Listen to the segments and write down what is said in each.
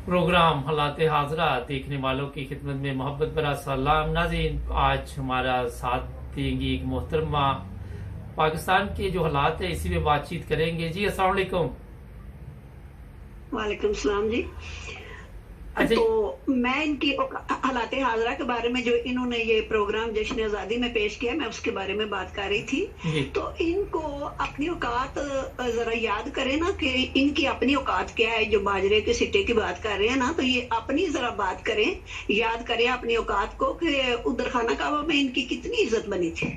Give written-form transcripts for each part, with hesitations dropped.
Programme हालात हाजरा देखने वालों की खिदमत में मोहब्बत भरा सलाम। नाज़रीन, आज हमारा साथ देंगी एक मोहतरमा, पाकिस्तान के जो हालात है इसी पे बातचीत करेंगे। जी अस्सलाम वालेकुम। वालेकुम सलाम जी। अच्छा, तो मैं इनकी हालात हाजरा के बारे में जो इन्होंने ये प्रोग्राम जश्न आज़ादी में पेश किया, मैं उसके बारे में बात कर रही थी। तो इनको अपनी औकात जरा याद करें ना कि इनकी अपनी औकात क्या है। जो बाजरे के सिट्टे की बात कर रहे हैं ना, तो ये अपनी जरा बात करें, याद करें अपनी औकात को कि उधर खाना काबा में इनकी कितनी इज्जत बनी थी।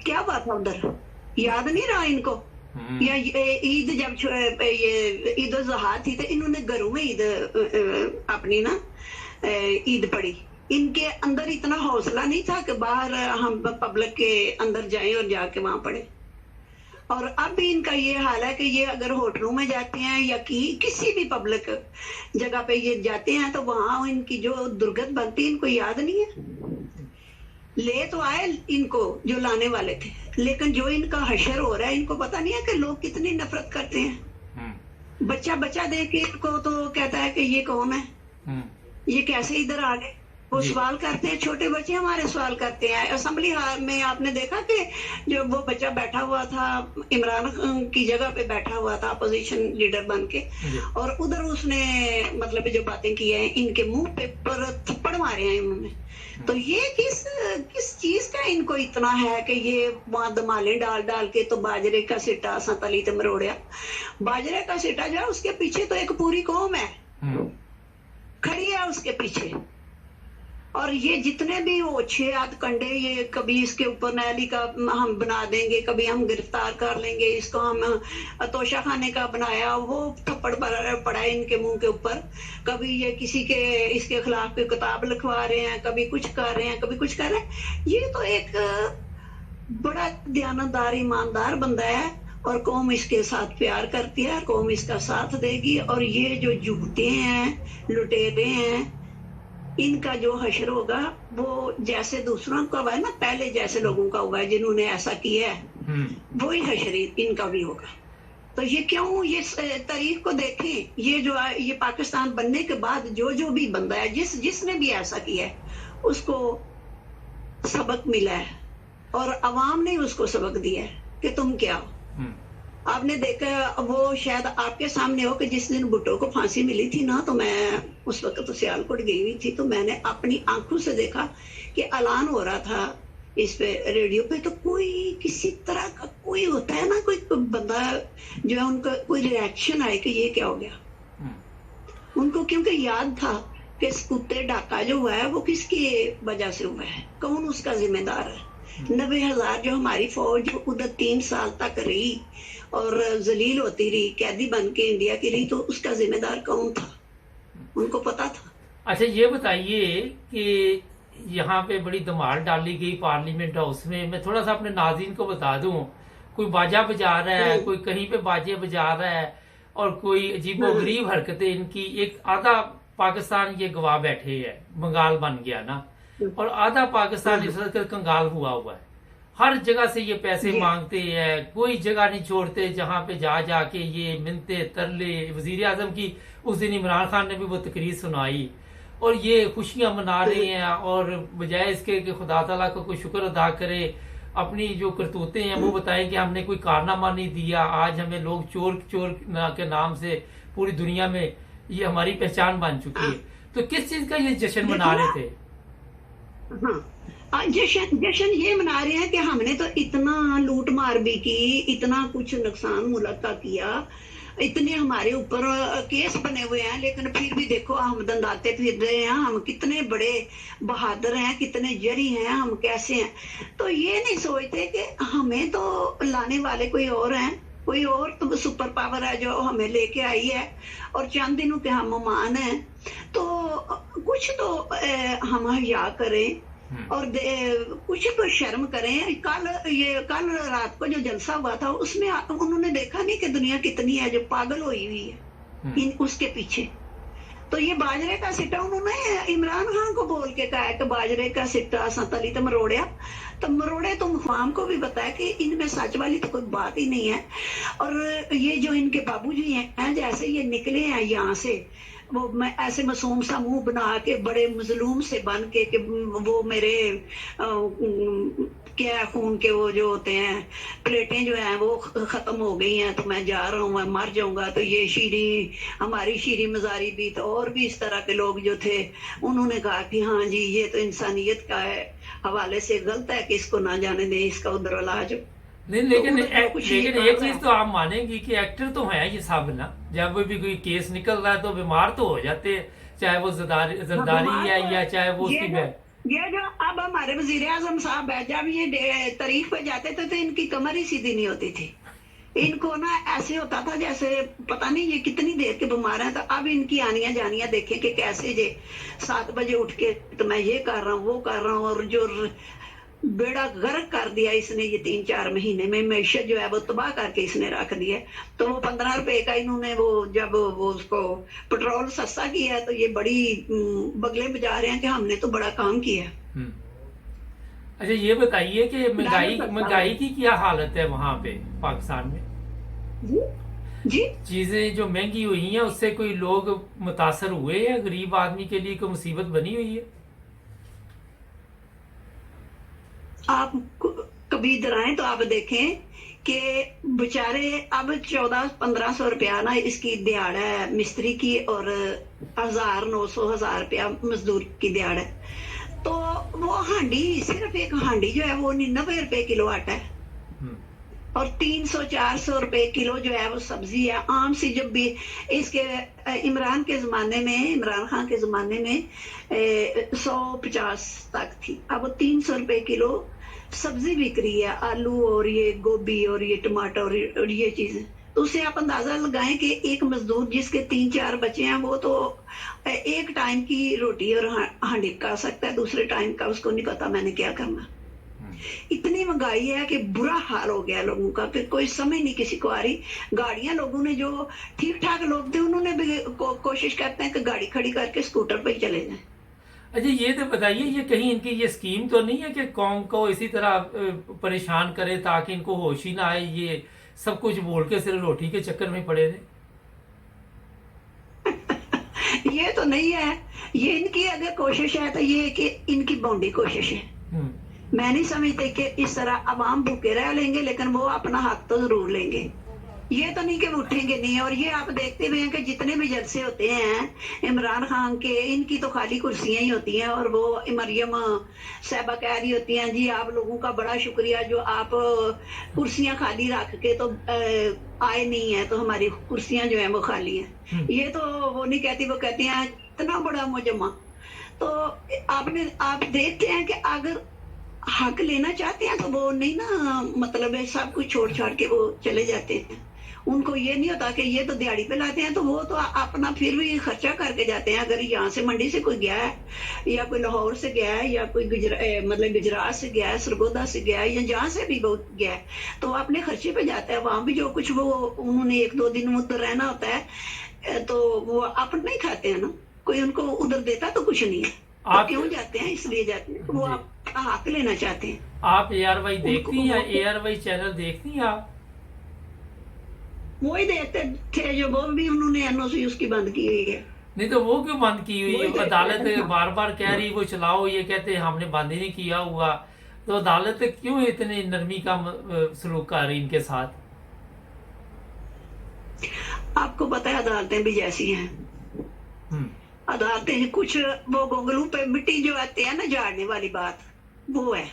क्या बात है, उधर याद नहीं रहा इनको? या ईद जब ये ईद उल जुहा थी तो इन्होंने घरों में ईद अपनी ना ईद पढ़ी। इनके अंदर इतना हौसला नहीं था कि बाहर हम पब्लिक के अंदर जाएं और जाके वहां पढ़े। और अब भी इनका ये हाल है कि ये अगर होटलों में जाते हैं या किसी भी पब्लिक जगह पे ये जाते हैं तो वहां इनकी जो दुर्गत बनती है इनको याद नहीं है। ले तो आए इनको जो लाने वाले थे, लेकिन जो इनका हशर हो रहा है इनको पता नहीं है कि लोग कितनी नफरत करते हैं। बच्चा बच्चा देख के इनको तो कहता है कि ये कौन है, ये कैसे इधर आ गए। वो सवाल करते हैं, छोटे बच्चे हमारे सवाल करते हैं। असेंबली हॉल में आपने देखा कि जो वो बच्चा बैठा हुआ था, इमरान की जगह पे बैठा हुआ था अपोजिशन लीडर बन के, और उधर उसने मतलब जो बातें की हैं इनके मुंह पे पर थप्पड़ मारे हैं उन्होंने। तो ये किस चीज का इनको इतना है कि ये वहां दमाले डाल डाल के तो बाजरे का सिट्टा असा तली ते मरोड़िया। बाजरे का सिट्टा जो है उसके पीछे तो एक पूरी कौम है खड़ी है उसके पीछे। और ये जितने भी वो 6 कंडे, ये कभी इसके ऊपर नैली का हम बना देंगे, कभी हम गिरफ्तार कर लेंगे इसको, हम तोशा खाने का बनाया, वो थप्पड़ पड़ा है इनके मुंह के ऊपर। कभी ये किसी के इसके खिलाफ कोई किताब लिखवा रहे हैं, कभी कुछ कर रहे हैं, कभी कुछ कर रहे हैं। ये तो एक बड़ा दयानतदार ईमानदार बंदा है और कौम इसके साथ प्यार करती है, कौम इसका साथ देगी। और ये जो झूठे हैं, लुटेरे हैं, इनका जो हशर होगा वो जैसे दूसरों का हुआ है ना, पहले जैसे लोगों का हुआ है जिन्होंने ऐसा किया है, वही हशर इनका भी होगा। तो ये क्यों, ये तारीख को देखें, ये जो ये पाकिस्तान बनने के बाद जो भी बंदा है, जिसने भी ऐसा किया है, उसको सबक मिला है और अवाम ने उसको सबक दिया है कि तुम क्या हो। आपने देखा वो शायद आपके सामने हो कि जिस दिन भुट्टो को फांसी मिली थी ना, तो मैं उस वक्त तो सियालकोट गई हुई थी, तो मैंने अपनी आंखों से देखा कि ऐलान हो रहा था इस पे रेडियो पे। तो कोई किसी तरह का कोई होता है ना, कोई बंदा जो है उनका कोई रिएक्शन आए कि ये क्या हो गया। उनको क्योंकि याद था कि कुत्ते डाका जो हुआ है वो किसकी वजह से हुआ है, कौन उसका जिम्मेदार है। 90,000 जो हमारी फौज उधर 3 साल तक रही और जलील होती रही, कैदी बन के इंडिया की रही, तो उसका जिम्मेदार कौन था, उनको पता था। अच्छा ये बताइए कि यहाँ पे बड़ी धमाल डाली गई पार्लियामेंट हाउस में। मैं थोड़ा सा अपने नाज़रीन को बता दूं, कोई बाजा बजा रहा है, कोई कहीं पे बाजे बजा रहा है और कोई अजीबोगरीब हरकतें इनकी। एक आधा पाकिस्तान ये गवाह बैठे है, बंगाल बन गया ना, और आधा पाकिस्तान इस वक्त कंगाल हुआ है। हर जगह से ये पैसे मांगते हैं, कोई जगह नहीं छोड़ते जहां पे जाके ये मिन्नते तरले। वजीर आजम की उस दिन इमरान खान ने भी वो तकरीर सुनाई और ये खुशियां मना रहे हैं, और बजाय इसके कि खुदा ताला का कोई शुक्र अदा करे, अपनी जो करतूतें हैं वो बताएं कि हमने कोई कारनामा नहीं दिया। आज हमें लोग चोर के नाम से पूरी दुनिया में ये हमारी पहचान बन चुकी है। तो किस चीज का ये जश्न मना रहे थे? जश्न ये मना रहे हैं कि हमने तो इतना लूट मार भी की, इतना कुछ नुकसान मुल्क का किया, इतने हमारे ऊपर केस बने हुए हैं, लेकिन फिर भी देखो हम दंदाते फिर रहे हैं, हम कितने बड़े बहादुर हैं, कितने जरी हैं, हम कैसे हैं। तो ये नहीं सोचते कि हमें तो लाने वाले कोई और हैं, कोई और तो सुपर पावर है जो हमें लेके आई है और चंद दिनों के हम मेहमान हैं। तो कुछ तो हम हया करें और कुछ तो शर्म करें। कल रात को जो जलसा हुआ था उसमें उन्होंने देखा नहीं कि दुनिया कितनी है जो पागल हुई हुई है उसके पीछे। तो ये बाजरे का सिट्टा उन्होंने इमरान खान को बोल के कहा कि बाजरे का सिट्टा असा तली ते मरोड़िया। तो मरोड़े तुम हुमाम को भी बताया कि इनमें सच वाली तो कोई बात ही नहीं है। और ये जो इनके बाबूजी हैं, जैसे ये निकले हैं यहाँ से, वो मैं ऐसे मासूम सा मुंह बना के बड़े मजलूम से बन के कि वो मेरे क्या खून के वो जो होते हैं प्लेटें जो हैं वो खत्म हो गई हैं, तो मैं जा रहा हूँ, मैं मर जाऊंगा। तो ये शीरी, हमारी शीरी मजारी भी तो और भी इस तरह के लोग जो थे, उन्होंने कहा कि हाँ जी ये तो इंसानियत का है हवाले से गलत है कि इसको ना जाने दें, इसका उधर इलाज हो। नहीं, तो लेकिन उधर जो कुछ ये लेकिन कर एक रहा चीज तो आप मानेंगी कि एक्टर तो है ये सब ना, जब भी कोई केस निकल रहा है तो बीमार तो हो जाते हैं, चाहे वो जरदारी बीमार है तो या चाहे वो ये उसकी जो ये जो अब हमारे वजीर आजम साहब है, जब ये तारीख पे जाते थे तो इनकी कमर ही सीधी नहीं होती थी। इनको ना ऐसे होता था जैसे पता नहीं ये कितनी देर के बीमार हैं। तो अब इनकी आनियां जानियां देखें कि कैसे जे 7 बजे उठ के तो मैं ये कर रहा हूँ वो कर रहा हूँ, और जो बेड़ा गर्क कर दिया इसने ये 3-4 महीने में, मैशत जो है वो तबाह करके इसने रख दिया। तो वो 15 रुपए का इन्होंने वो जब वो उसको पेट्रोल सस्ता किया है तो ये बड़ी बगले बजा रहे हैं कि हमने तो बड़ा काम किया है। हम्म। अच्छा ये बताइए कि महंगाई की क्या हालत है वहां पे पाकिस्तान में? जी जी चीजें जो महंगी हुई हैं उससे कोई लोग मुतासर हुए हैं? गरीब आदमी के लिए कोई मुसीबत बनी हुई है? आप कभी इधर आए तो आप देखें कि बेचारे अब 1400-1500 रुपया ना इसकी दिहाड़ है मिस्त्री की, और 1000-900 रुपया मजदूर की दिहाड़ है। तो वो हांडी, सिर्फ एक हांडी जो है वो 99 रुपए किलो आटा है, और 300-400 रुपए किलो जो है वो सब्जी है आम सी। जब भी इसके इमरान खान के जमाने में 150 तक थी, अब 300 रुपए किलो सब्जी बिक रही है, आलू और ये गोभी और ये टमाटर और ये चीजें। तो उससे आप अंदाजा लगाएं कि एक मजदूर जिसके 3-4 बच्चे हैं वो तो एक टाइम की रोटी और हांडी पका सकता है, दूसरे टाइम का उसको नहीं पता मैंने क्या करना। इतनी महंगाई है कि बुरा हाल हो गया लोगों का, कि कोई समझ नहीं किसी को आ रही। गाड़ियां लोगों ने जो ठीक ठाक लोग थे उन्होंने भी कोशिश करते हैं कि गाड़ी खड़ी करके स्कूटर पे ही चले जाएं। अच्छा ये तो बताइए, ये कहीं इनकी ये स्कीम तो नहीं है कि कौम को इसी तरह परेशान करे ताकि इनको होश ही ना आए, ये सब कुछ बोल के सिर्फ रोटी के चक्कर में पड़े रहे? ये तो नहीं है, ये इनकी अगर कोशिश है तो ये कि इनकी बॉन्डी कोशिश है। मैं नहीं समझती कि इस तरह अवाम भूखे रह लेंगे, लेकिन वो अपना हक तो जरूर लेंगे। ये तो नहीं कि वो उठेंगे नहीं। और ये आप देखते हुए हैं कि जितने भी जलसे होते हैं इमरान खान के, इनकी तो खाली कुर्सियां ही होती हैं, और वो मरियम साहबा कह रही होती हैं जी आप लोगों का बड़ा शुक्रिया जो आप कुर्सियां खाली रख के तो आए नहीं है, तो हमारी कुर्सियां जो है वो खाली हैं। ये तो वो नहीं कहती, वो कहती हैं इतना बड़ा मुजम्मा। तो आप देखते हैं कि अगर हक लेना चाहते हैं तो वो नहीं ना, मतलब है सब कुछ छोड़ छाड़ के वो चले जाते हैं। उनको ये नहीं होता कि ये तो दिहाड़ी पे लाते हैं, तो वो तो अपना फिर भी खर्चा करके जाते हैं। अगर यहाँ से मंडी से कोई गया है, या कोई लाहौर से गया है, या कोई मतलब गुजरात से गया है, सरगोदा से गया है, या जहाँ से भी वो गया है, तो वो अपने खर्चे पे जाता है। वहां भी जो कुछ वो उन्होंने 1-2 दिन उधर रहना होता है, तो वो अपना नहीं खाते हैं ना, कोई उनको उधर देता तो कुछ नहीं है। आप क्यों जाते हैं? इसलिए जाते हैं, वो आपका हक लेना चाहते हैं। आप ARY देखती हैं? ARY चैनल देखती हैं आप? वही देखते थे जो वो भी उन्होंने NOC उसकी बंद की हुई है। नहीं तो वो क्यों बंद की हुई है? अदालत बार बार कह रही वो चलाओ, ये कहते हैं हमने बंद ही नहीं किया हुआ। तो अदालत क्यों इतनी नरमी का सलूक कर रही इनके साथ? आपको पता है अदालतें भी जैसी हैं। अदालतें कुछ वो गोंगलू पे मिट्टी जो आती है ना झाड़ने वाली बात, वो है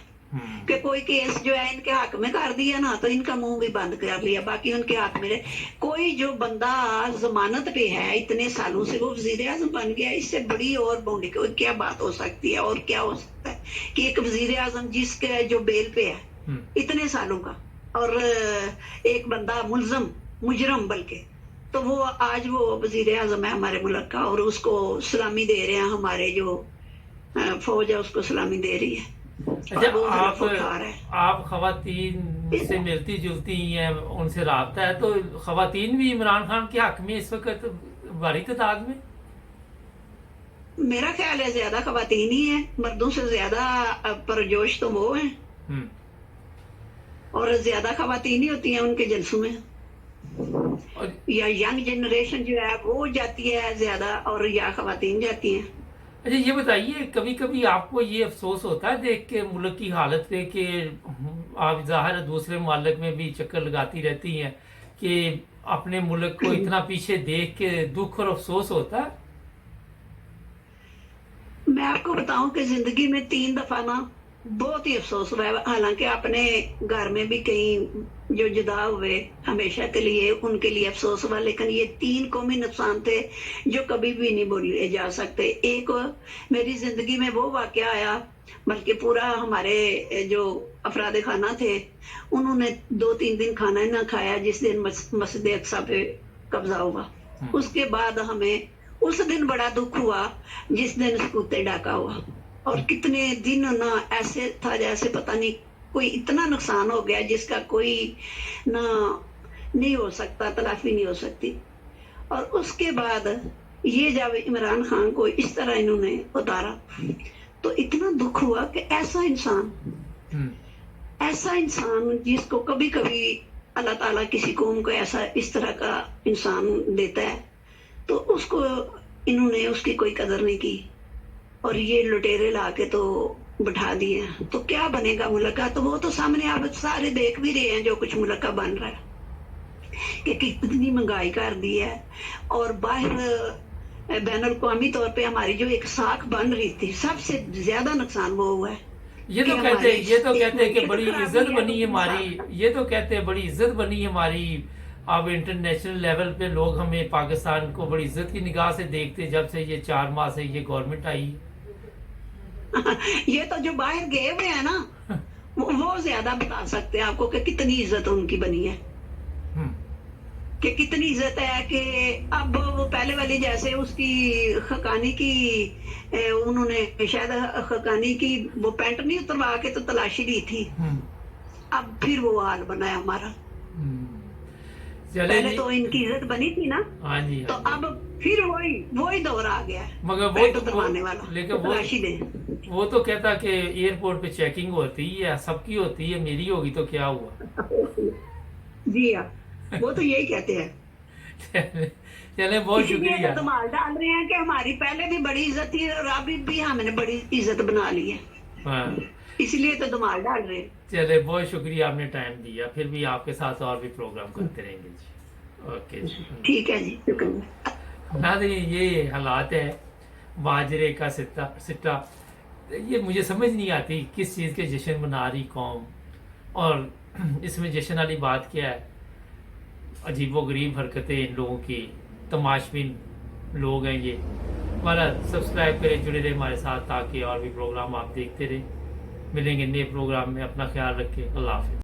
कि कोई केस जो है इनके हक में कर दिया ना, तो इनका मुंह भी बंद कर लिया, बाकी उनके हक में कोई जो बंदा जमानत पे है इतने सालों से वो वजीर आजम बन गया, इससे बड़ी और बॉन्डी क्या बात हो सकती है? और क्या हो सकता है कि एक वजीर आजम जिसके जो बेल पे है इतने सालों का, और एक बंदा मुजरम बल्कि, तो वो आज वो वजीर आजम है हमारे मुल्क का, और उसको सलामी दे रहे हैं, हमारे जो फौज है उसको सलामी दे रही है। अच्छा आप खवातीन से मिलती जुलती हैं, उनसे राब्ता है, तो खवातीन भी इमरान खान के हक में इस वक्त बड़ी तादाद में? मेरा ख्याल है ज्यादा खवातीन ही है, मर्दों से ज्यादा परजोश तो वो है। हम्म। और ज्यादा खवातीन ही होती हैं उनके जलसों में, और या यंग जनरेशन जो है वो जाती है ज्यादा, और या खवातीन जाती हैं। अच्छा ये बताइए, कभी कभी आपको ये अफसोस होता है देख के मुल्क की हालत पे कि आप ज़ाहिर है दूसरे मुल्क में भी चक्कर लगाती रहती हैं, कि अपने मुल्क को इतना पीछे देख के दुख और अफसोस होता है? मैं आपको बताऊं कि जिंदगी में 3 दफा ना बहुत ही अफसोस हुआ है। हालांकि अपने घर में भी कई जो जुदा हुए हमेशा के लिए, उनके लिए अफसोस हुआ, लेकिन ये 3 कौमी नुकसान थे जो कभी भी नहीं बोले जा सकते। एक मेरी जिंदगी में वो वाकया आया, बल्कि पूरा हमारे जो अफराद खाना थे उन्होंने 2-3 दिन खाना ही ना खाया जिस दिन मस्जिद अक्सा पे कब्जा हुआ। उसके बाद हमें उस दिन बड़ा दुख हुआ जिस दिन सकूते डाका हुआ, और कितने दिन ना ऐसे था जैसे पता नहीं कोई इतना नुकसान हो गया जिसका कोई ना नहीं हो सकता, तलाफी नहीं हो सकती। और उसके बाद ये जब इमरान खान को इस तरह इन्होंने उतारा तो इतना दुख हुआ कि ऐसा इंसान जिसको कभी कभी अल्लाह ताला किसी कौम को ऐसा इस तरह का इंसान देता है, तो उसको इन्होंने उसकी कोई कदर नहीं की और ये लुटेरे ला के तो बिठा दिए। तो क्या बनेगा मुल्क का? तो वो तो सामने आप सारे देख भी रहे हैं जो कुछ मुल्क का बन रहा है कि कितनी महंगाई कर दी है, और बाहर बैन अवी तौर पे हमारी जो एक साख बन रही थी सबसे ज्यादा नुकसान वो हुआ है। ये तो कहते हैं कि बड़ी इज्जत बनी है हमारी, ये तो कहते हैं बड़ी इज्जत बनी है हमारी। अब इंटरनेशनल लेवल पे लोग हमें पाकिस्तान को बड़ी इज्जत की निगाह से देखते जब से ये 4 माह से ये गवर्नमेंट आई। ये तो जो बाहर गए हुए हैं ना वो ज्यादा बता सकते हैं आपको कि कितनी इज्जत उनकी बनी है, कि कितनी इज्जत है। कि अब वो पहले वाली जैसे उसकी खकानी की उन्होंने शायद खकानी की वो पैंट नहीं उतरवा के तो तलाशी ली थी, अब फिर वो हाल बना है हमारा। पहले तो इनकी इज्जत बनी थी ना, हाँ जी, तो अब फिर वही दौर आ गया है, मगर पैंट उतरवाने वाला, लेकिन तलाशी दे। वो तो कहता कि एयरपोर्ट पे चेकिंग होती है, सबकी होती है, मेरी होगी तो क्या हुआ। जी हाँ, वो तो यही कहते हैं। चले बहुत शुक्रिया। तो धमाल डाल रहे हैं कि हमारी पहले भी बड़ी इज्जत थी और अभी भी हमने बड़ी इज्जत बना ली है, हाँ। इसलिए तो धमाल डाल रहे हैं। चले बहुत शुक्रिया, आपने टाइम दिया, फिर भी आपके साथ और भी प्रोग्राम करते रहेंगे जी। ओके जी, ठीक है जी, शुक्रिया। नाज़रीन ये हालात है माजरे का सिट्टा। ये मुझे समझ नहीं आती किस चीज़ के जश्न मना रही कौम, और इसमें जश्न वाली बात क्या है। अजीबो गरीब हरकतें इन लोगों की, तमाशबीन लोग हैं ये। हमारा सब्सक्राइब करें, जुड़े रहे हमारे साथ ताकि और भी प्रोग्राम आप देखते रहें। मिलेंगे नए प्रोग्राम में, अपना ख्याल रखें। अल्लाह हाफिज़।